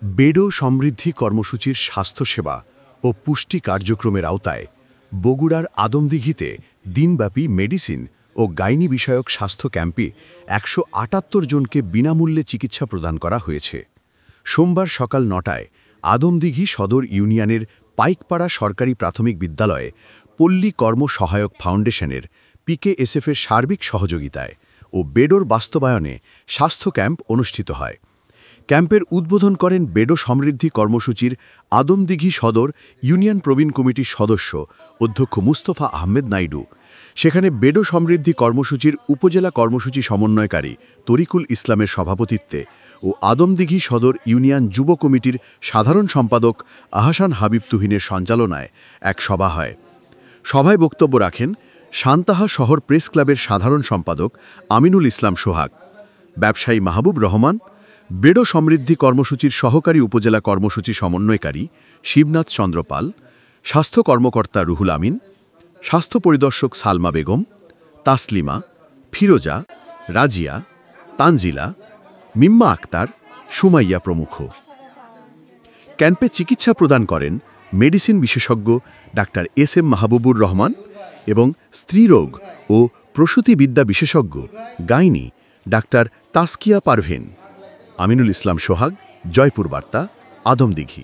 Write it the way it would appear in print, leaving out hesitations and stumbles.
বেডো সমৃদ্ধি কর্মসূচির স্বাস্থ্যসেবা ও পুষ্টি কার্যক্রমের আওতায় বগুড়ার আদমদিঘিতে দিনব্যাপী মেডিসিন ও গাইনি বিষয়ক স্বাস্থ্য ক্যাম্পে ১৭৮ জনকে বিনামূল্যে চিকিৎসা প্রদান করা হয়েছে। সোমবার সকাল ৯টায় আদমদিঘি সদর ইউনিয়নের পাইকপাড়া সরকারি প্রাথমিক বিদ্যালয়ে পল্লী কর্ম সহায়ক ফাউন্ডেশনের পিকেএসএফের সার্বিক সহযোগিতায় ও বেডোর বাস্তবায়নে স্বাস্থ্য ক্যাম্প অনুষ্ঠিত হয়। ক্যাম্পের উদ্বোধন করেন বেডো সমৃদ্ধি কর্মসূচির আদমদিঘি সদর ইউনিয়ন প্রবীণ কমিটির সদস্য অধ্যক্ষ মুস্তফা আহমেদ নাইডু। সেখানে বেডো সমৃদ্ধি কর্মসূচির উপজেলা কর্মসূচি সমন্বয়কারী তরিকুল ইসলামের সভাপতিত্বে ও আদমদিঘি সদর ইউনিয়ন যুব কমিটির সাধারণ সম্পাদক আহসান হাবিব তুহিনের সঞ্চালনায় এক সভা হয়। সভায় বক্তব্য রাখেন সান্তাহা শহর প্রেস ক্লাবের সাধারণ সম্পাদক আমিনুল ইসলাম সোহাগ, ব্যবসায়ী মাহবুব রহমান, বেডো সমৃদ্ধি কর্মসূচির সহকারী উপজেলা কর্মসূচি সমন্বয়কারী শিবনাথ চন্দ্র পাল, স্বাস্থ্য কর্মকর্তা রুহুল আমিন, স্বাস্থ্য পরিদর্শক সালমা বেগম, তাসলিমা, ফিরোজা, রাজিয়া, তানজিলা, মিম্মা আক্তার, সুমাইয়া প্রমুখ। ক্যাম্পে চিকিৎসা প্রদান করেন মেডিসিন বিশেষজ্ঞ ডাক্তার এস.এম. মাহবুবুর রহমান এবং স্ত্রীরোগ ও প্রসূতিবিদ্যা বিশেষজ্ঞ গাইনি ডাক্তার তাসকিয়া পারভীন। আমিনুল ইসলাম সোহাগ, জয়পুর বার্তা, আদমদিঘি।